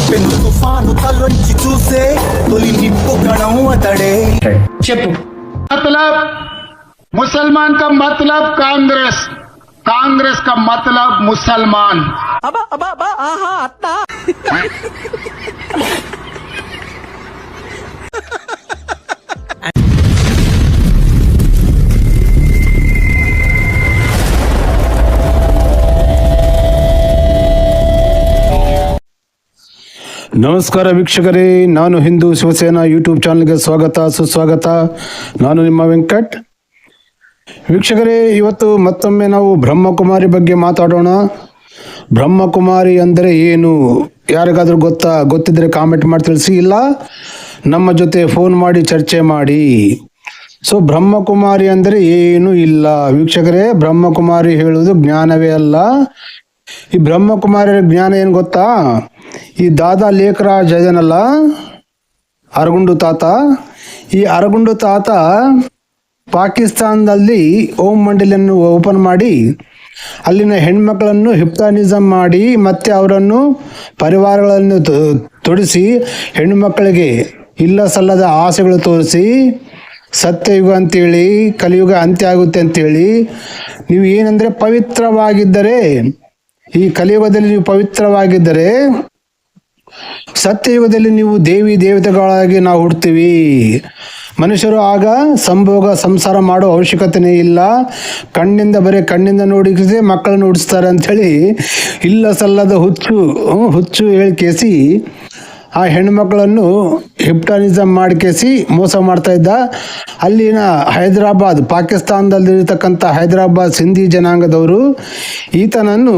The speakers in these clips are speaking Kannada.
పెను తుఫాను తలొంచి చూసే తొలి నిప్పు కణం అతడే. చెప్పు. मतलब मुसलमान का मतलब कांग्रेस, कांग्रेस का मतलब मुसलमान. అబ్బా అబ్బా అబ్బా ఆహా అత్తా. ನಮಸ್ಕಾರ ವೀಕ್ಷಕರೇ, ನಾನು ಹಿಂದೂ ಶಿವಸೇನಾ ಯೂಟ್ಯೂಬ್ ಚಾನಲ್ಗೆ ಸ್ವಾಗತ ಸುಸ್ವಾಗತ. ನಾನು ನಿಮ್ಮ ವೆಂಕಟ್. ವೀಕ್ಷಕರೇ, ಇವತ್ತು ಮತ್ತೊಮ್ಮೆ ನಾವು ಬ್ರಹ್ಮಕುಮಾರಿ ಬಗ್ಗೆ ಮಾತಾಡೋಣ. ಬ್ರಹ್ಮಕುಮಾರಿ ಅಂದರೆ ಏನು? ಯಾರಿಗಾದರೂ ಗೊತ್ತಿದ್ರೆ ಕಾಮೆಂಟ್ ಮಾಡಿ ತಿಳಿಸಿ, ಇಲ್ಲ ನಮ್ಮ ಜೊತೆ ಫೋನ್ ಮಾಡಿ ಚರ್ಚೆ ಮಾಡಿ. ಸೊ ಬ್ರಹ್ಮಕುಮಾರಿ ಅಂದರೆ ಏನು ಇಲ್ಲ ವೀಕ್ಷಕರೇ. ಬ್ರಹ್ಮಕುಮಾರಿ ಹೇಳುವುದು ಜ್ಞಾನವೇ ಅಲ್ಲ. ಈ ಬ್ರಹ್ಮಕುಮಾರಿಯ ಜ್ಞಾನ ಏನು ಗೊತ್ತಾ? ಈ ದಾದಾ ಲೇಖರಾಜ್ ಇದನಲ್ಲ, ಅರಗುಂಡು ತಾತ, ಈ ಅರಗುಂಡು ತಾತ ಪಾಕಿಸ್ತಾನದಲ್ಲಿ ಓಂ ಮಂಡಲಿಯನ್ನು ಓಪನ್ ಮಾಡಿ ಅಲ್ಲಿನ ಹೆಣ್ಮಕ್ಳನ್ನು ಹಿಪ್ನಾಟಿಸಮ್ ಮಾಡಿ ಮತ್ತೆ ಅವರನ್ನು ಪರಿವಾರಗಳನ್ನು ತೊಡಿಸಿ ಹೆಣ್ಣುಮಕ್ಕಳಿಗೆ ಇಲ್ಲ ಸಲ್ಲದ ಆಸೆಗಳು ತೋರಿಸಿ ಸತ್ಯಯುಗ ಅಂತೇಳಿ ಕಲಿಯುಗ ಅಂತ್ಯ ಆಗುತ್ತೆ ಅಂತೇಳಿ, ನೀವು ಏನಂದರೆ ಪವಿತ್ರವಾಗಿದ್ದರೆ, ಈ ಕಲಿಯುಗದಲ್ಲಿ ನೀವು ಪವಿತ್ರವಾಗಿದ್ದರೆ ಸತ್ಯಯುಗದಲ್ಲಿ ನೀವು ದೇವಿ ದೇವತೆಗಳಾಗಿ ನಾವು ಹುಡ್ತೀವಿ. ಮನುಷ್ಯರು ಆಗ ಸಂಭೋಗ ಸಂಸಾರ ಮಾಡೋ ಅವಶ್ಯಕತೆನೇ ಇಲ್ಲ. ಕಣ್ಣಿಂದ ನೋಡಿ ಮಕ್ಕಳನ್ನು ಹುಟ್ಟಿಸ್ತಾರೆ ಅಂಥೇಳಿ ಇಲ್ಲ ಸಲ್ಲದ ಹುಚ್ಚು ಹೇಳಿಕೇಸಿ ಆ ಹೆಣ್ಣುಮಕ್ಕಳನ್ನು ಹಿಪ್ನಾಟಿಸಮ್ ಮಾಡಿಕೇಸಿ ಮೋಸ ಮಾಡ್ತಾ ಇದ್ದ. ಅಲ್ಲಿನ ಹೈದರಾಬಾದ್, ಪಾಕಿಸ್ತಾನದಲ್ಲಿರ್ತಕ್ಕಂಥ ಹೈದರಾಬಾದ್ ಸಿಂಧಿ ಜನಾಂಗದವರು ಈತನನ್ನು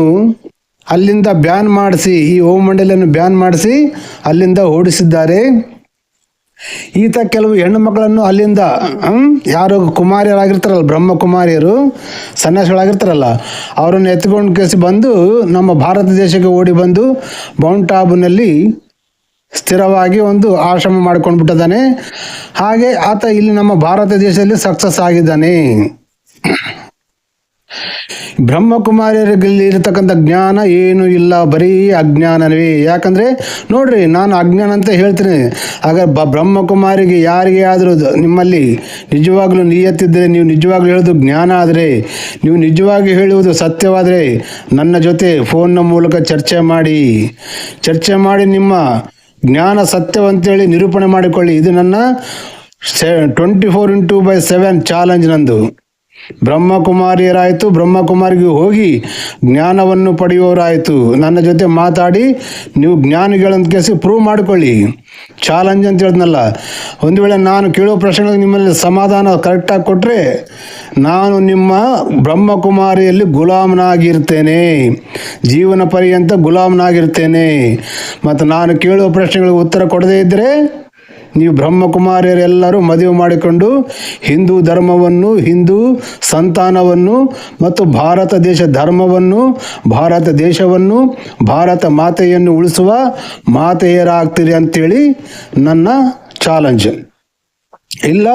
ಅಲ್ಲಿಂದ ಬ್ಯಾನ್ ಮಾಡಿಸಿ, ಈ ಓಂ ಮಂಡಲಿಯನ್ನು ಬ್ಯಾನ್ ಮಾಡಿಸಿ ಅಲ್ಲಿಂದ ಓಡಿಸಿದ್ದಾರೆ. ಈತ ಕೆಲವು ಹೆಣ್ಣು ಮಕ್ಕಳನ್ನು ಅಲ್ಲಿಂದ ಯಾರು ಕುಮಾರಿಯರಾಗಿರ್ತಾರಲ್ಲ, ಬ್ರಹ್ಮಕುಮಾರಿಯರು ಸನ್ಯಾಸಿಗಳಾಗಿರ್ತಾರಲ್ಲ, ಅವರನ್ನು ಎತ್ಕೊಂಡು ಕೇಸಿ ಬಂದು ನಮ್ಮ ಭಾರತ ದೇಶಕ್ಕೆ ಓಡಿ ಬಂದು ಮೌಂಟ್ ಆಬುನಲ್ಲಿ ಸ್ಥಿರವಾಗಿ ಒಂದು ಆಶ್ರಮ ಮಾಡ್ಕೊಂಡ್ಬಿಟ್ಟಿದ್ದಾನೆ. ಹಾಗೆ ಆತ ಇಲ್ಲಿ ನಮ್ಮ ಭಾರತ ದೇಶದಲ್ಲಿ ಸಕ್ಸಸ್ ಆಗಿದ್ದಾನೆ. ಬ್ರಹ್ಮಕುಮಾರಿಯರಲ್ಲಿ ಇರತಕ್ಕಂಥ ಜ್ಞಾನ ಏನೂ ಇಲ್ಲ, ಬರೀ ಅಜ್ಞಾನವೇ. ಯಾಕಂದರೆ ನೋಡ್ರಿ, ನಾನು ಅಜ್ಞಾನ ಅಂತ ಹೇಳ್ತೀನಿ. ಆಗ ಬ್ರಹ್ಮಕುಮಾರಿಗೆ ಯಾರಿಗೆ ಆದರೂ ನಿಮ್ಮಲ್ಲಿ ನಿಜವಾಗ್ಲೂ ನಿಯತ್ತಿದ್ದರೆ, ನೀವು ನಿಜವಾಗ್ಲೂ ಹೇಳೋದು ಜ್ಞಾನ ಆದರೆ, ನೀವು ನಿಜವಾಗಿ ಹೇಳುವುದು ಸತ್ಯವಾದರೆ ನನ್ನ ಜೊತೆ ಫೋನ್ನ ಮೂಲಕ ಚರ್ಚೆ ಮಾಡಿ ನಿಮ್ಮ ಜ್ಞಾನ ಸತ್ಯವಂತೇಳಿ ನಿರೂಪಣೆ ಮಾಡಿಕೊಳ್ಳಿ. ಇದು ನನ್ನ 24x7 ಚಾಲೆಂಜ್ ನಂದು. ಬ್ರಹ್ಮಕುಮಾರಿಯರಾಯಿತು, ಬ್ರಹ್ಮಕುಮಾರಿಗೆ ಹೋಗಿ ಜ್ಞಾನವನ್ನು ಪಡೆಯುವವರಾಯಿತು, ನನ್ನ ಜೊತೆ ಮಾತಾಡಿ ನೀವು ಜ್ಞಾನಿಗಳಂತ ಕೇಸಿ ಪ್ರೂವ್ ಮಾಡಿಕೊಳ್ಳಿ. ಚಾಲೆಂಜ್ ಅಂತ ಹೇಳಿದ್ನಲ್ಲ. ಒಂದು ವೇಳೆ ನಾನು ಕೇಳೋ ಪ್ರಶ್ನೆಗಳಿಗೆ ನಿಮ್ಮಲ್ಲಿ ಸಮಾಧಾನ ಕರೆಕ್ಟಾಗಿ ಕೊಟ್ಟರೆ ನಾನು ನಿಮ್ಮ ಬ್ರಹ್ಮಕುಮಾರಿಯಲ್ಲಿ ಗುಲಾಮನಾಗಿರ್ತೇನೆ, ಜೀವನ ಪರ್ಯಂತ ಗುಲಾಮನಾಗಿರ್ತೇನೆ. ಮತ್ತು ನಾನು ಕೇಳೋ ಪ್ರಶ್ನೆಗಳಿಗೆ ಉತ್ತರ ಕೊಡದೇ ಇದ್ದರೆ ನೀವು ಬ್ರಹ್ಮಕುಮಾರಿಯರೆಲ್ಲರೂ ಮದುವೆ ಮಾಡಿಕೊಂಡು ಹಿಂದೂ ಧರ್ಮವನ್ನು, ಹಿಂದೂ ಸಂತಾನವನ್ನು ಮತ್ತು ಭಾರತ ದೇಶ ಧರ್ಮವನ್ನು, ಭಾರತ ದೇಶವನ್ನು, ಭಾರತ ಮಾತೆಯನ್ನು ಉಳಿಸುವ ಮಾತೆಯರಾಗ್ತೀರಿ ಅಂತೇಳಿ ನನ್ನ ಚಾಲೆಂಜ್. ಇಲ್ಲ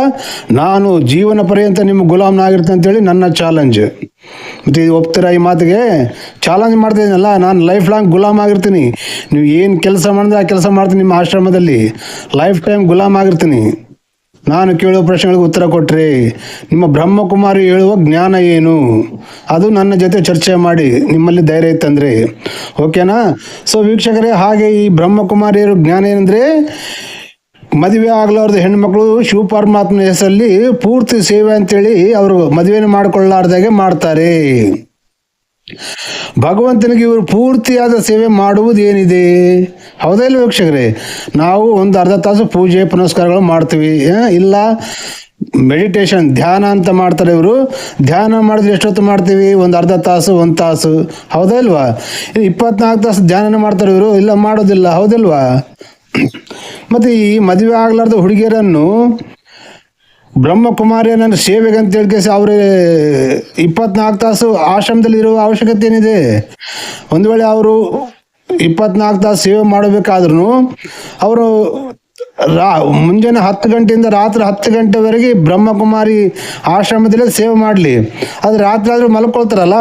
ನಾನು ಜೀವನ ಪರ್ಯಂತ ನಿಮ್ಮ ಗುಲಾಮನಾಗಿರ್ತೇನೆ ಅಂತೇಳಿ ನನ್ನ ಚಾಲೆಂಜ್. ಮತ್ತು ಇದು ಒಪ್ತೀರಾ ಈ ಮಾತಿಗೆ? ಚಾಲೆಂಜ್ ಮಾಡ್ತಿದ್ದೀನಲ್ಲ, ನಾನು ಲೈಫ್ ಲಾಂಗ್ ಗುಲಾಮ್ ಆಗಿರ್ತೀನಿ. ನೀವು ಏನು ಕೆಲಸ ಮಾಡಿದ್ರೆ ಆ ಕೆಲಸ ಮಾಡ್ತೀನಿ. ನಿಮ್ಮ ಆಶ್ರಮದಲ್ಲಿ ಲೈಫ್ ಟೈಮ್ ಗುಲಾಮ್ ಆಗಿರ್ತೀನಿ. ನಾನು ಕೇಳೋ ಪ್ರಶ್ನೆಗಳಿಗೆ ಉತ್ತರ ಕೊಟ್ಟರೆ ನಿಮ್ಮ ಬ್ರಹ್ಮಕುಮಾರಿ ಹೇಳುವ ಜ್ಞಾನ ಏನು, ಅದು ನನ್ನ ಜೊತೆ ಚರ್ಚೆ ಮಾಡಿ, ನಿಮ್ಮಲ್ಲಿ ಧೈರ್ಯ ಇತ್ತಂದರೆ ಓಕೆನಾ? ಸೊ ವೀಕ್ಷಕರೇ, ಹಾಗೆ ಈ ಬ್ರಹ್ಮಕುಮಾರಿಯರು ಜ್ಞಾನ ಏನಂದರೆ, ಮದುವೆ ಆಗಲಾರ್ದ ಹೆಣ್ಮಕ್ಳು ಶಿವಪರಮಾತ್ಮನ ಹೆಸರಲ್ಲಿ ಪೂರ್ತಿ ಸೇವೆ ಅಂತೇಳಿ ಅವರು ಮದುವೆನ ಮಾಡಿಕೊಳ್ಳಾರ್ದಾಗೆ ಮಾಡ್ತಾರೆ. ಭಗವಂತನಿಗೆ ಇವರು ಪೂರ್ತಿಯಾದ ಸೇವೆ ಮಾಡುವುದು ಏನಿದೆ? ಹೌದಾ ಇಲ್ಲ ವೀಕ್ಷಕರೇ? ನಾವು ಒಂದು ಅರ್ಧ ತಾಸು ಪೂಜೆ ಪುನಸ್ಕಾರಗಳು ಮಾಡ್ತೀವಿ, ಇಲ್ಲ ಮೆಡಿಟೇಷನ್ ಧ್ಯಾನ ಅಂತ ಮಾಡ್ತಾರೆ ಇವರು. ಧ್ಯಾನ ಮಾಡಿದ್ರೆ ಎಷ್ಟೊತ್ತು ಮಾಡ್ತೀವಿ? ಒಂದು ಅರ್ಧ ತಾಸು, 1 ತಾಸು. ಹೌದಾ ಇಲ್ವಾ? 24 ತಾಸು ಧ್ಯಾನ ಮಾಡ್ತಾರೆ ಇವರು, ಇಲ್ಲ ಮಾಡೋದಿಲ್ಲ. ಹೌದಿಲ್ವಾ? ಮತ್ತು ಈ ಮದುವೆ ಆಗಲಾರ್ದ ಹುಡುಗಿಯರನ್ನು ಬ್ರಹ್ಮಕುಮಾರಿಯನ್ನ ಸೇವೆಗೆ ಅಂತ ಹೇಳ್ಕೇಸಿ ಅವರೇ 24 ತಾಸು ಆಶ್ರಮದಲ್ಲಿ ಇರುವ ಅವಶ್ಯಕತೆ ಏನಿದೆ? ಒಂದು ವೇಳೆ ಅವರು 24 ತಾಸು ಸೇವೆ ಮಾಡಬೇಕಾದ್ರೂ ಅವರು ಮುಂಜಾನೆ 10 ಗಂಟೆಯಿಂದ ರಾತ್ರಿ 10 ಗಂಟೆವರೆಗೆ ಬ್ರಹ್ಮಕುಮಾರಿ ಆಶ್ರಮದಲ್ಲೇ ಸೇವೆ ಮಾಡಲಿ. ಅದು ರಾತ್ರಿ ಆದರೂ ಮಲ್ಕೊಳ್ತಾರಲ್ಲ,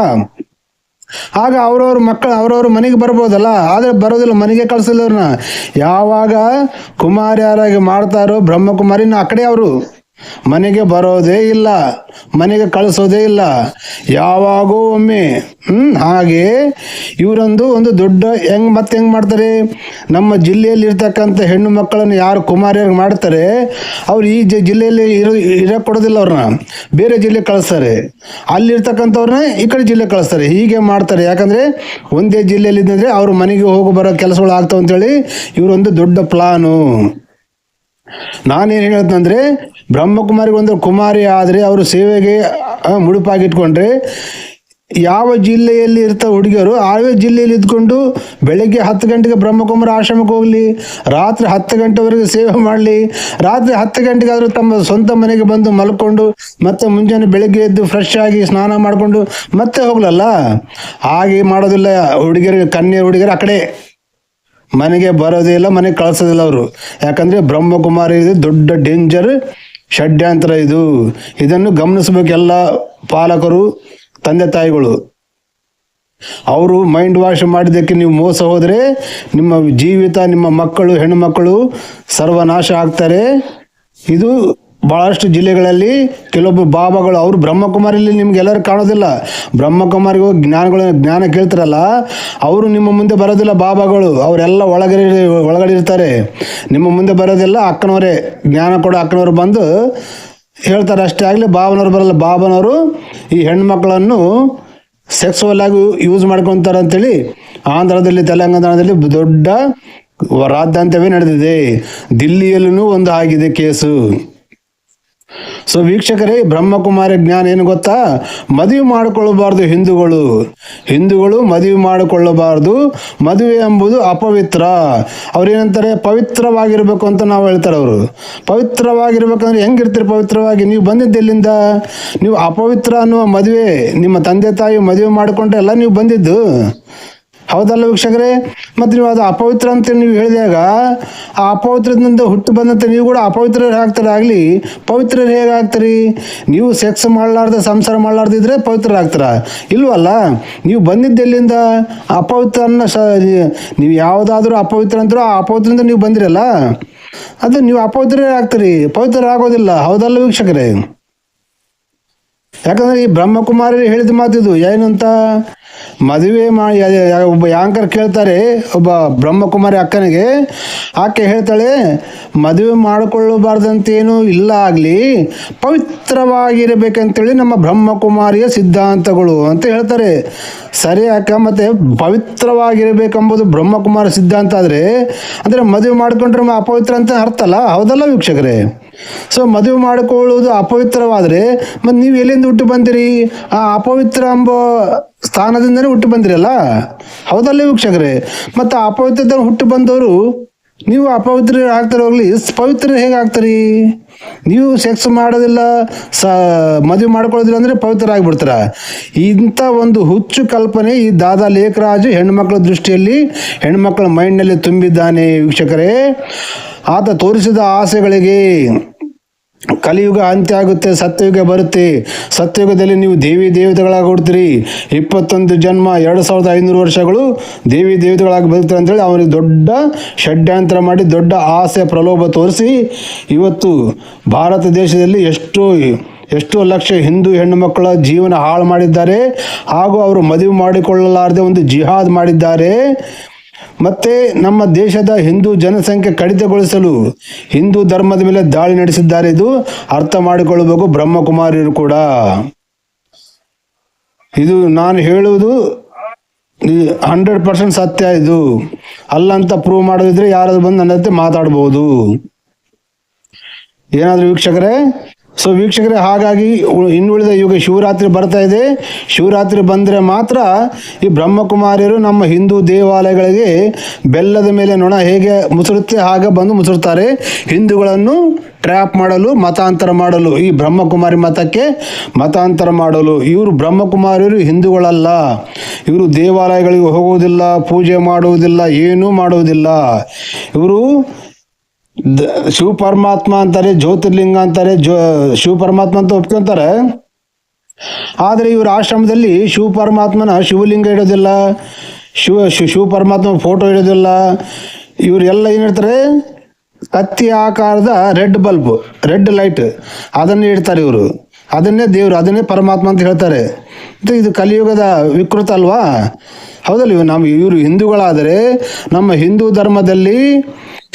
ಆಗ ಅವ್ರವ್ರ ಮಕ್ಕಳು ಅವ್ರವ್ರ ಮನೆಗೆ ಬರ್ಬೋದಲ್ಲ, ಆದರೆ ಬರೋದಿಲ್ಲ, ಮನೆಗೆ ಕಳಿಸಿಲ್ಲ ಅವ್ರನ್ನ. ಯಾವಾಗ ಕುಮಾರಿಯರಾಗಿ ಮಾಡ್ತಾರೋ ಬ್ರಹ್ಮಕುಮಾರಿನ ಆ ಕಡೆ ಅವರು ಮನೆಗೆ ಬರೋದೇ ಇಲ್ಲ, ಮನೆಗೆ ಕಳಿಸೋದೇ ಇಲ್ಲ, ಯಾವಾಗೋ ಒಮ್ಮೆ. ಹಾಗೆ ಇವರೊಂದು ದೊಡ್ಡ ಹೆಂಗೆ ಮಾಡ್ತಾರೆ, ನಮ್ಮ ಜಿಲ್ಲೆಯಲ್ಲಿ ಇರ್ತಕ್ಕಂಥ ಹೆಣ್ಣು ಮಕ್ಕಳನ್ನು ಯಾರು ಕುಮಾರಿಯರಿಗೆ ಮಾಡ್ತಾರೆ ಅವ್ರು ಈ ಜಿಲ್ಲೆಯಲ್ಲಿ ಇರೋಕ್ಕೆ ಕೊಡೋದಿಲ್ಲ, ಅವ್ರನ್ನ ಬೇರೆ ಜಿಲ್ಲೆಗೆ ಕಳಿಸ್ತಾರೆ, ಅಲ್ಲಿರ್ತಕ್ಕಂಥವ್ರನ್ನ ಈ ಕಡೆ ಜಿಲ್ಲೆಗೆ ಕಳಿಸ್ತಾರೆ. ಹೀಗೆ ಮಾಡ್ತಾರೆ. ಯಾಕಂದರೆ ಒಂದೇ ಜಿಲ್ಲೆಯಲ್ಲಿ ಇದ್ದಂದರೆ ಅವ್ರ ಮನೆಗೆ ಹೋಗಿ ಬರೋ ಕೆಲಸಗಳು ಆಗ್ತಾವ ಅಂತೇಳಿ ಇವರೊಂದು ದೊಡ್ಡ ಪ್ಲಾನು. ನಾನೇನು ಹೇಳ್ತಂದರೆ, ಬ್ರಹ್ಮಕುಮಾರಿಗೆ ಒಂದು ಕುಮಾರಿ ಆದರೆ ಅವರು ಸೇವೆಗೆ ಮುಡುಪಾಗಿಟ್ಕೊಂಡ್ರೆ ಯಾವ ಜಿಲ್ಲೆಯಲ್ಲಿ ಇರ್ತಾವೆ ಹುಡುಗಿಯರು ಆವೇ ಜಿಲ್ಲೆಯಲ್ಲಿ ಇದ್ಕೊಂಡು ಬೆಳಗ್ಗೆ 10 ಗಂಟೆಗೆ ಬ್ರಹ್ಮಕುಮಾರಿ ಆಶ್ರಮಕ್ಕೆ ಹೋಗಲಿ, ರಾತ್ರಿ 10 ಗಂಟೆವರೆಗೆ ಸೇವೆ ಮಾಡಲಿ, ರಾತ್ರಿ 10 ಗಂಟೆಗೆ ಆದರೂ ತಮ್ಮ ಸ್ವಂತ ಮನೆಗೆ ಬಂದು ಮಲ್ಕೊಂಡು ಮತ್ತೆ ಮುಂಜಾನೆ ಬೆಳಗ್ಗೆ ಎದ್ದು ಫ್ರೆಶ್ ಆಗಿ ಸ್ನಾನ ಮಾಡಿಕೊಂಡು ಮತ್ತೆ ಹೋಗ್ಲಲ್ಲ. ಹಾಗೆ ಮಾಡೋದಿಲ್ಲ ಹುಡುಗಿಯರಿಗೆ, ಹುಡುಗಿಯರು ಆ ಕಡೆ ಮನೆಗೆ ಬರೋದೇ ಇಲ್ಲ, ಮನೆಗೆ ಕಳಿಸೋದಿಲ್ಲ ಅವರು. ಯಾಕಂದರೆ ಬ್ರಹ್ಮಕುಮಾರಿ ಇದು ದೊಡ್ಡ ಡೇಂಜರ್ ಷಡ್ಯಂತ್ರ. ಇದನ್ನು ಗಮನಿಸಬೇಕು ಎಲ್ಲ ಪಾಲಕರು, ತಂದೆ ತಾಯಿಗಳು. ಅವರು ಮೈಂಡ್ ವಾಶ್ ಮಾಡಿದ್ದಕ್ಕೆ ನೀವು ಮೋಸ ಹೋದರೆ ನಿಮ್ಮ ಜೀವಿತ, ನಿಮ್ಮ ಮಕ್ಕಳು, ಹೆಣ್ಣು ಮಕ್ಕಳು ಸರ್ವನಾಶ ಆಗ್ತಾರೆ. ಇದು ಭಾಳಷ್ಟು ಜಿಲ್ಲೆಗಳಲ್ಲಿ ಕೆಲವೊಬ್ಬರು ಬಾಬಾಗಳು ಅವರು ಬ್ರಹ್ಮಕುಮಾರಿಯಲ್ಲಿ ನಿಮ್ಗೆ ಎಲ್ಲರೂ ಕಾಣೋದಿಲ್ಲ. ಬ್ರಹ್ಮಕುಮಾರಿಗೆ ಹೋಗಿ ಜ್ಞಾನ ಕೇಳ್ತಾರಲ್ಲ, ಅವರು ನಿಮ್ಮ ಮುಂದೆ ಬರೋದಿಲ್ಲ ಬಾಬಾಗಳು, ಅವರೆಲ್ಲ ಒಳಗಡೆ ಇರ್ತಾರೆ. ನಿಮ್ಮ ಮುಂದೆ ಬರೋದಿಲ್ಲ ಅಕ್ಕನವರೇ, ಜ್ಞಾನ ಕೊಡೋ ಅಕ್ಕನವರು ಬಂದು ಹೇಳ್ತಾರೆ ಅಷ್ಟೇ. ಆಗಲಿ ಬಾಬನವರು ಬರಲ್ಲ. ಬಾಬನವರು ಈ ಹೆಣ್ಮಕ್ಳನ್ನು ಸೆಕ್ಸುವಲ್ ಆಗಿ ಯೂಸ್ ಮಾಡ್ಕೊತಾರೆ ಅಂತೇಳಿ ಆಂಧ್ರದಲ್ಲಿ, ತೆಲಂಗಾಣದಲ್ಲಿ ದೊಡ್ಡ ರಾದ್ಧಾಂತವೇ ನಡೆದಿದೆ. ದಿಲ್ಲಿಯಲ್ಲೂ ಒಂದು ಆಗಿದೆ ಕೇಸು. ಸೊ ವೀಕ್ಷಕರೇ, ಬ್ರಹ್ಮಕುಮಾರಿ ಜ್ಞಾನ ಏನು ಗೊತ್ತಾ? ಮದುವೆ ಮಾಡಿಕೊಳ್ಳಬಾರ್ದು ಹಿಂದೂಗಳು ಮದುವೆ ಮಾಡಿಕೊಳ್ಳಬಾರ್ದು. ಮದುವೆ ಎಂಬುದು ಅಪವಿತ್ರ. ಅವ್ರೇನಂತಾರೆ, ಪವಿತ್ರವಾಗಿರ್ಬೇಕು ಅಂತ ನಾವು ಹೇಳ್ತಾರೆ. ಅವರು ಪವಿತ್ರವಾಗಿರ್ಬೇಕಂದ್ರೆ ಹೆಂಗಿರ್ತೀರಿ ಪವಿತ್ರವಾಗಿ? ನೀವು ಬಂದಿದ್ದು ಎಲ್ಲಿಂದ? ನೀವು ಅಪವಿತ್ರ ಅನ್ನುವ ಮದುವೆ, ನಿಮ್ಮ ತಂದೆ ತಾಯಿ ಮದುವೆ ಮಾಡಿಕೊಂಡ್ರೆ ಎಲ್ಲ ನೀವು ಬಂದಿದ್ದು, ಹೌದಲ್ಲ ವೀಕ್ಷಕರೇ? ಮತ್ತು ನೀವು ಅದು ಅಪವಿತ್ರ ಅಂತ ನೀವು ಹೇಳಿದಾಗ ಆ ಅಪವಿತ್ರದಿಂದ ಹುಟ್ಟು ಬಂದಂತೆ ನೀವು ಕೂಡ ಅಪವಿತ್ರರು ಆಗ್ತಾರೆ. ಆಗಲಿ ಪವಿತ್ರರು ಹೇಗಾಗ್ತೀರಿ? ನೀವು ಸೆಕ್ಸ್ ಮಾಡಲಾರ್ದೆ, ಸಂಸಾರ ಮಾಡಲಾರ್ದಿದ್ರೆ ಪವಿತ್ರರಾಗ್ತಾರ? ಇಲ್ವಲ್ಲ. ನೀವು ಬಂದಿದ್ದೆಲ್ಲಿಂದ? ಅಪವಿತ್ರನ ನೀವು ಯಾವುದಾದ್ರೂ ಅಪವಿತ್ರ ಅಂತಾರೋ ಆ ಅಪವಿತ್ರದಿಂದ ನೀವು ಬಂದಿರಲ್ಲ, ಅದು ನೀವು ಅಪವಿತ್ರರೇ ಆಗ್ತೀರಿ, ಪವಿತ್ರ ಆಗೋದಿಲ್ಲ. ಹೌದಲ್ಲ ವೀಕ್ಷಕರೇ? ಯಾಕಂದರೆ ಈ ಬ್ರಹ್ಮಕುಮಾರಿ ಹೇಳಿದ ಮಾತಿದು ಏನಂತ, ಮದುವೆ ಮಾಡಿ ಒಬ್ಬ ಯಾಂಕರ್ ಕೇಳ್ತಾರೆ ಒಬ್ಬ ಬ್ರಹ್ಮಕುಮಾರಿ ಅಕ್ಕನಿಗೆ. ಆಕೆ ಹೇಳ್ತಾಳೆ, ಮದುವೆ ಮಾಡಿಕೊಳ್ಳಬಾರ್ದಂತೇನೂ ಇಲ್ಲ, ಆಗಲಿ ಪವಿತ್ರವಾಗಿರಬೇಕಂತೇಳಿ ನಮ್ಮ ಬ್ರಹ್ಮಕುಮಾರಿಯ ಸಿದ್ಧಾಂತಗಳು ಅಂತ ಹೇಳ್ತಾರೆ. ಸರಿ ಅಕ್ಕ, ಮತ್ತು ಪವಿತ್ರವಾಗಿರಬೇಕೆಂಬುದು ಬ್ರಹ್ಮಕುಮಾರಿ ಸಿದ್ಧಾಂತ ಆದರೆ ಅಂದರೆ ಮದುವೆ ಮಾಡಿಕೊಂಡ್ರೆ ಅಪವಿತ್ರ ಅಂತ ಅರ್ಥ ಅಲ್ಲ, ಹೌದಲ್ಲ ವೀಕ್ಷಕರೇ? ಸೊ ಮದುವೆ ಮಾಡಿಕೊಳ್ಳುವುದು ಅಪವಿತ್ರವಾದರೆ ಮತ್ತು ನೀವು ಎಲ್ಲಿಂದ ಹುಟ್ಟು ಬಂದಿರಿ? ಆ ಅಪವಿತ್ರ ಎಂಬ ಸ್ಥಾನದಿಂದನೇ ಹುಟ್ಟು ಬಂದಿರಲ್ಲ, ಹೌದಲ್ಲ ವೀಕ್ಷಕರೇ? ಮತ್ತು ಅಪವಿತ್ರದಲ್ಲಿ ಹುಟ್ಟು ಬಂದವರು ನೀವು ಅಪವಿತ್ರ ಆಗ್ತಾರೆ, ಹೋಗ್ಲಿ ಪವಿತ್ರ ಹೇಗೆ ಆಗ್ತೀರಿ? ನೀವು ಸೆಕ್ಸ್ ಮಾಡೋದಿಲ್ಲ, ಮದುವೆ ಮಾಡ್ಕೊಳ್ಳೋದಿಲ್ಲ ಅಂದರೆ ಪವಿತ್ರ ಆಗಿಬಿಡ್ತಾರ. ಇಂಥ ಒಂದು ಹುಚ್ಚು ಕಲ್ಪನೆ ಈ ದಾದಾ ಲೇಖರಾಜು ಹೆಣ್ಮಕ್ಳ ದೃಷ್ಟಿಯಲ್ಲಿ, ಹೆಣ್ಮಕ್ಳ ಮೈಂಡ್ನಲ್ಲಿ ತುಂಬಿದ್ದಾನೆ ವೀಕ್ಷಕರೇ. ಆತ ತೋರಿಸಿದ ಆಸೆಗಳಿಗೆ ಕಲಿಯುಗ ಅಂತ್ಯ ಆಗುತ್ತೆ, ಸತ್ಯಯುಗ ಬರುತ್ತೆ. ಸತ್ಯಯುಗದಲ್ಲಿ ನೀವು ದೇವಿ ದೇವತೆಗಳಾಗಿ ಹುಡ್ತೀರಿ. 21 ಜನ್ಮ 2500 ವರ್ಷಗಳು ದೇವಿ ದೇವತೆಗಳಾಗಿ ಬದುಕ್ತಾರೆ ಅಂತೇಳಿ ಅವನಿಗೆ ದೊಡ್ಡ ಷಡ್ಯಂತ್ರ ಮಾಡಿ, ದೊಡ್ಡ ಆಸೆ ಪ್ರಲೋಭ ತೋರಿಸಿ ಇವತ್ತು ಭಾರತ ದೇಶದಲ್ಲಿ ಎಷ್ಟೋ ಲಕ್ಷ ಹಿಂದೂ ಹೆಣ್ಣು ಮಕ್ಕಳ ಜೀವನ ಹಾಳು ಮಾಡಿದ್ದಾರೆ. ಹಾಗೂ ಅವರು ಮದುವೆ ಮಾಡಿಕೊಳ್ಳಲಾರದೆ ಒಂದು ಜಿಹಾದ್ ಮಾಡಿದ್ದಾರೆ. ಮತ್ತು ನಮ್ಮ ದೇಶದ ಹಿಂದೂ ಜನಸಂಖ್ಯೆ ಕಡಿತಗೊಳಿಸಲು ಹಿಂದೂ ಧರ್ಮದ ಮೇಲೆ ದಾಳಿ ನಡೆಸಿದ್ದಾರೆ. ಇದು ಅರ್ಥ ಮಾಡಿಕೊಳ್ಳಬೇಕು ಬ್ರಹ್ಮಕುಮಾರಿಯರು ಕೂಡ. ಇದು ನಾನು ಹೇಳುವುದು 100% ಸತ್ಯ. ಇದು ಅಲ್ಲಂತ ಪ್ರೂವ್ ಮಾಡೋದಿದ್ರೆ ಯಾರಾದ್ರೂ ಬಂದು ನನ್ನ ಜೊತೆ ಮಾತಾಡ್ಬೋದು, ಏನಾದರೂ ವೀಕ್ಷಕರೇ. ಸೊ ವೀಕ್ಷಕರೇ, ಹಾಗಾಗಿ ಇನ್ನುಳಿದ ಇವಾಗ ಶಿವರಾತ್ರಿ ಬರ್ತಾ ಇದೆ. ಶಿವರಾತ್ರಿ ಬಂದರೆ ಮಾತ್ರ ಈ ಬ್ರಹ್ಮಕುಮಾರಿಯರು ನಮ್ಮ ಹಿಂದೂ ದೇವಾಲಯಗಳಿಗೆ ಬೆಲ್ಲದ ಮೇಲೆ ನೊಣ ಹೇಗೆ ಮುಸುರುತ್ತೆ ಹಾಗೆ ಬಂದು ಮುಸುರ್ತಾರೆ. ಹಿಂದೂಗಳನ್ನು ಟ್ರ್ಯಾಪ್ ಮಾಡಲು, ಮತಾಂತರ ಮಾಡಲು, ಈ ಬ್ರಹ್ಮಕುಮಾರಿ ಮತಕ್ಕೆ ಮತಾಂತರ ಮಾಡಲು. ಇವರು ಬ್ರಹ್ಮಕುಮಾರಿಯರು ಹಿಂದೂಗಳಲ್ಲ. ಇವರು ದೇವಾಲಯಗಳಿಗೆ ಹೋಗುವುದಿಲ್ಲ, ಪೂಜೆ ಮಾಡುವುದಿಲ್ಲ, ಏನೂ ಮಾಡುವುದಿಲ್ಲ. ಇವರು ಶಿವ ಪರಮಾತ್ಮ ಅಂತಾರೆ, ಜ್ಯೋತಿರ್ಲಿಂಗ ಅಂತಾರೆ, ಶಿವ ಪರಮಾತ್ಮ ಅಂತ ಒಪ್ಕೊಂತಾರೆ. ಆದರೆ ಇವ್ರ ಆಶ್ರಮದಲ್ಲಿ ಶಿವ ಪರಮಾತ್ಮನ ಶಿವಲಿಂಗ ಇಡೋದಿಲ್ಲ, ಶಿವ ಪರಮಾತ್ಮ ಫೋಟೋ ಇಡೋದಿಲ್ಲ. ಇವರೆಲ್ಲ ಏನು ಹೇಳ್ತಾರೆ, ಕತ್ತಿ ಆಕಾರದ ರೆಡ್ ಬಲ್ಬ್, ರೆಡ್ ಲೈಟ್ ಅದನ್ನೇ ಇಡ್ತಾರೆ ಇವರು. ಅದನ್ನೇ ದೇವರು, ಅದನ್ನೇ ಪರಮಾತ್ಮ ಅಂತ ಹೇಳ್ತಾರೆ. ಇದು ಕಲಿಯುಗದ ವಿಕೃತ ಅಲ್ವಾ? ಹೌದಲ್ಲ? ಇವರು ಹಿಂದೂಗಳಾದರೆ ನಮ್ಮ ಹಿಂದೂ ಧರ್ಮದಲ್ಲಿ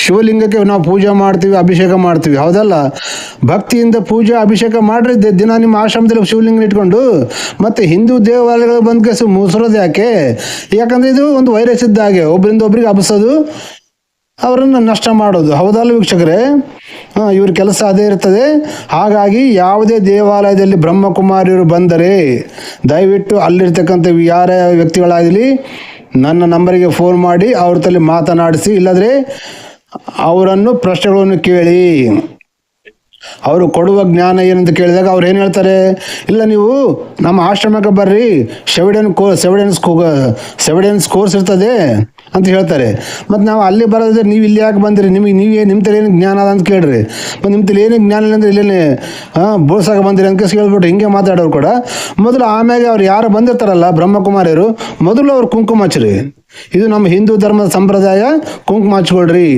ಶಿವಲಿಂಗಕ್ಕೆ ನಾವು ಪೂಜೆ ಮಾಡ್ತೀವಿ, ಅಭಿಷೇಕ ಮಾಡ್ತೀವಿ, ಹೌದಲ್ಲ? ಭಕ್ತಿಯಿಂದ ಪೂಜೆ ಅಭಿಷೇಕ ಮಾಡ್ರಿ ದಿನ ನಿಮ್ಮ ಆಶ್ರಮದಲ್ಲಿ ಶಿವಲಿಂಗ ಇಟ್ಕೊಂಡು. ಮತ್ತೆ ಹಿಂದೂ ದೇವಾಲಯಗಳು ಬಂದ ಕೇಸು ಮುಸುರೋದು ಯಾಕೆ? ಯಾಕಂದರೆ ಇದು ಒಂದು ವೈರಸ್ ಇದ್ದ ಹಾಗೆ, ಒಬ್ಬರಿಂದ ಒಬ್ರಿಗೆ ಹಬ್ಬಿಸೋದು, ಅವರನ್ನು ನಷ್ಟ ಮಾಡೋದು, ಹೌದಲ್ಲ ವೀಕ್ಷಕರೇ? ಇವ್ರ ಕೆಲಸ ಅದೇ ಇರ್ತದೆ. ಹಾಗಾಗಿ ಯಾವುದೇ ದೇವಾಲಯದಲ್ಲಿ ಬ್ರಹ್ಮಕುಮಾರಿಯರು ಬಂದರೆ ದಯವಿಟ್ಟು ಅಲ್ಲಿರ್ತಕ್ಕಂಥ ಯಾರೇ ವ್ಯಕ್ತಿಗಳಾಗಲಿ ನನ್ನ ನಂಬರಿಗೆ ಫೋನ್ ಮಾಡಿ ಅವ್ರ ತಲೆ ಮಾತನಾಡಿಸಿ, ಇಲ್ಲದ್ರೆ ಅವರನ್ನು ಪ್ರಶ್ನೆಗಳನ್ನು ಕೇಳಿ. ಅವರು ಕೊಡುವ ಜ್ಞಾನ ಏನಂತ ಕೇಳಿದಾಗ ಅವ್ರು ಏನು ಹೇಳ್ತಾರೆ, ಇಲ್ಲ ನೀವು ನಮ್ಮ ಆಶ್ರಮಕ್ಕೆ ಬರ್ರಿ, ಸೆವೆಡೆನ್ಸ್ ಕೋರ್ಸ್ ಇರ್ತದೆ ಅಂತ ಹೇಳ್ತಾರೆ. ಮತ್ತು ನಾವು ಅಲ್ಲಿ ಬರೋದ್ರೆ ನೀವು ಇಲ್ಲಿ ಯಾಕೆ ಬಂದಿರಿ, ನಿಮ್ಮ ತಲೆ ಏನು ಜ್ಞಾನ ಅದ ಅಂತ ಕೇಳ್ರಿ. ಮತ್ತು ನಿಮ್ಮ ತಲೆ ಏನು ಜ್ಞಾನ ಇಲ್ಲ ಅಂದರೆ ಇಲ್ಲೇ ಬೋಳ್ಸಾಗ ಬಂದಿರಿ ಅಂತ ಹೇಳ್ಬಿಟ್ಟು ಹಿಂಗೆ ಮಾತಾಡೋರು ಕೂಡ ಮೊದಲು. ಆಮ್ಯಾಗೆ ಅವ್ರು ಯಾರು ಬಂದಿರ್ತಾರಲ್ಲ ಬ್ರಹ್ಮಕುಮಾರಿಯರು, ಮೊದಲು ಅವ್ರು ಕುಂಕುಮ ಹಚ್ಚ್ರಿ. ಇದು ನಮ್ಮ ಹಿಂದೂ ಧರ್ಮದ ಸಂಪ್ರದಾಯ. ಕುಂಕುಮ ಹಚ್ಕೊಳ್ರಿ.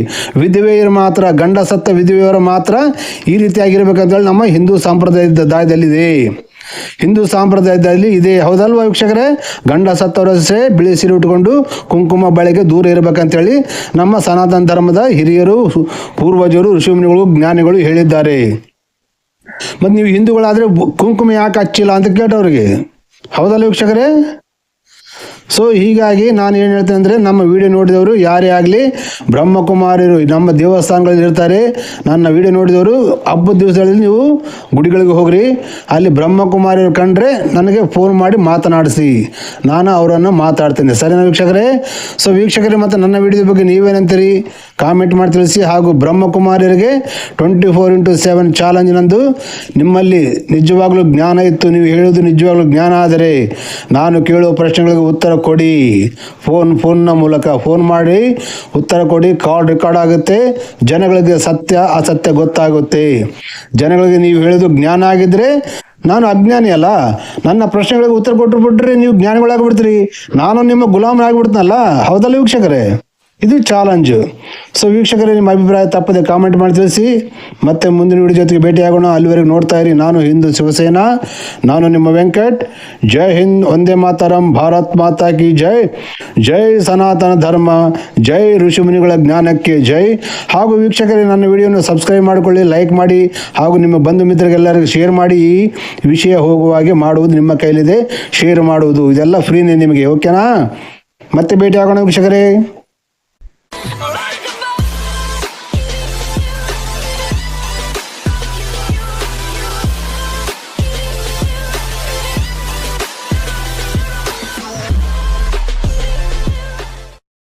ವಿಧವೆಯರು ಮಾತ್ರ, ಗಂಡ ಸತ್ತ ವಿಧವೆಯವರು ಮಾತ್ರ ಈ ರೀತಿಯಾಗಿರ್ಬೇಕಂತೇಳಿ ನಮ್ಮ ಹಿಂದೂ ಸಂಪ್ರದಾಯದಲ್ಲಿದೆ. ಹಿಂದೂ ಸಂಪ್ರದಾಯದಲ್ಲಿ ಇದೆ, ಹೌದಲ್ವಾ ವೀಕ್ಷಕರೇ? ಗಂಡ ಸತ್ತವರಸೆ ಬಿಳಿ ಸೀರೆ ಉಟ್ಕೊಂಡು ಕುಂಕುಮ ಬಳೆಗೆ ದೂರ ಇರಬೇಕಂತೇಳಿ ನಮ್ಮ ಸನಾತನ ಧರ್ಮದ ಹಿರಿಯರು, ಪೂರ್ವಜರು, ಋಷಿಮುನಿಗಳು, ಜ್ಞಾನಿಗಳು ಹೇಳಿದ್ದಾರೆ. ಮತ್ತು ನೀವು ಹಿಂದೂಗಳಾದರೆ ಕುಂಕುಮ ಯಾಕೆ ಹಚ್ಚಿಲ್ಲ ಅಂತ ಕೇಳೋರಿಗೆ, ಹೌದಲ್ಲ ವೀಕ್ಷಕರೇ? ಸೊ ಹೀಗಾಗಿ ನಾನು ಏನು ಹೇಳ್ತೇನೆ ಅಂದರೆ, ನಮ್ಮ ವಿಡಿಯೋ ನೋಡಿದವರು ಯಾರೇ ಆಗಲಿ ಬ್ರಹ್ಮಕುಮಾರಿಯರು ನಮ್ಮ ದೇವಸ್ಥಾನಗಳಲ್ಲಿ ಇರ್ತಾರೆ. ನನ್ನ ವಿಡಿಯೋ ನೋಡಿದವರು ಹಬ್ಬದ ದಿವಸಗಳಲ್ಲಿ ನೀವು ಗುಡಿಗಳಿಗೆ ಹೋಗ್ರಿ, ಅಲ್ಲಿ ಬ್ರಹ್ಮಕುಮಾರಿಯರು ಕಂಡ್ರೆ ನನಗೆ ಫೋನ್ ಮಾಡಿ ಮಾತನಾಡಿಸಿ, ನಾನು ಅವರನ್ನು ಮಾತಾಡ್ತೇನೆ. ಸರಿನಾ ವೀಕ್ಷಕರೇ? ಸೊ ವೀಕ್ಷಕರೇ, ಮತ್ತು ನನ್ನ ವಿಡಿಯೋದ ಬಗ್ಗೆ ನೀವೇನಂತೀರಿ ಕಾಮೆಂಟ್ ಮಾಡಿ ತಿಳಿಸಿ. ಹಾಗೂ ಬ್ರಹ್ಮಕುಮಾರಿಯರಿಗೆ 24x7 ಚಾಲೆಂಜ್ ನಂದು. ನಿಮ್ಮಲ್ಲಿ ನಿಜವಾಗ್ಲೂ ಜ್ಞಾನ ಇತ್ತು, ನೀವು ಹೇಳೋದು ನಿಜವಾಗ್ಲೂ ಜ್ಞಾನ ಆದರೆ ನಾನು ಕೇಳುವ ಪ್ರಶ್ನೆಗಳಿಗೆ ಉತ್ತರ ಕೊಡಿ. ಫೋನ್ನ ಮೂಲಕ ಫೋನ್ ಮಾಡಿ ಉತ್ತರ ಕೊಡಿ. ಕಾಲ್ ರೆಕಾರ್ಡ್ ಆಗುತ್ತೆ. ಜನಗಳಿಗೆ ಸತ್ಯ ಅಸತ್ಯ ಗೊತ್ತಾಗುತ್ತೆ. ಜನಗಳಿಗೆ ನೀವು ಹೇಳೋದು ಜ್ಞಾನ ಆಗಿದ್ರೆ ನಾನು ಅಜ್ಞಾನಿ ಅಲ್ಲ. ನನ್ನ ಪ್ರಶ್ನೆಗಳಿಗೆ ಉತ್ತರ ಕೊಟ್ಟು ಬಿಟ್ರೆ ನೀವು ಜ್ಞಾನಿಗಳಾಗ್ಬಿಡ್ತೀರಿ, ನಾನು ನಿಮ್ಮ ಗುಲಾಮರಾಗ್ಬಿಡ್ತೀನಲ್ಲ, ಹೌದಲ್ಲ ವೀಕ್ಷಕರೇ? ಇದು ಚಾಲೆಂಜು. ಸೊ ವೀಕ್ಷಕರೇ, ನಿಮ್ಮ ಅಭಿಪ್ರಾಯ ತಪ್ಪದೆ ಕಾಮೆಂಟ್ ಮಾಡಿ ತಿಳಿಸಿ. ಮತ್ತೆ ಮುಂದಿನ ವಿಡಿಯೋ ಜೊತೆಗೆ ಭೇಟಿಯಾಗೋಣ. ಅಲ್ಲಿವರೆಗೆ ನೋಡ್ತಾ ಇರಿ ನಾನು ಹಿಂದೂ ಶಿವಸೇನಾ, ನಾನು ನಿಮ್ಮ ವೆಂಕಟ್. ಜೈ ಹಿಂದ್, ವಂದೇ ಮಾತರಂ, ಭಾರತ್ ಮಾತಾ ಕಿ ಜೈ. ಜೈ ಸನಾತನ ಧರ್ಮ, ಜೈ ಋಷಿಮುನಿಗಳ ಜ್ಞಾನಕ್ಕೆ ಜೈ. ಹಾಗೂ ವೀಕ್ಷಕರೇ, ನನ್ನ ವಿಡಿಯೋನ ಸಬ್ಸ್ಕ್ರೈಬ್ ಮಾಡಿಕೊಳ್ಳಿ, ಲೈಕ್ ಮಾಡಿ, ಹಾಗೂ ನಿಮ್ಮ ಬಂಧು ಮಿತ್ರರಿಗೆಲ್ಲರಿಗೂ ಶೇರ್ ಮಾಡಿ. ಈ ವಿಷಯ ಹೋಗುವ ಹಾಗೆ ಮಾಡುವುದು ನಿಮ್ಮ ಕೈಲಿದೆ, ಶೇರ್ ಮಾಡುವುದು ಇದೆಲ್ಲ ಫ್ರೀನೇ ನಿಮಗೆ, ಓಕೆನಾ? ಮತ್ತೆ ಭೇಟಿ ಆಗೋಣ ವೀಕ್ಷಕರೇ.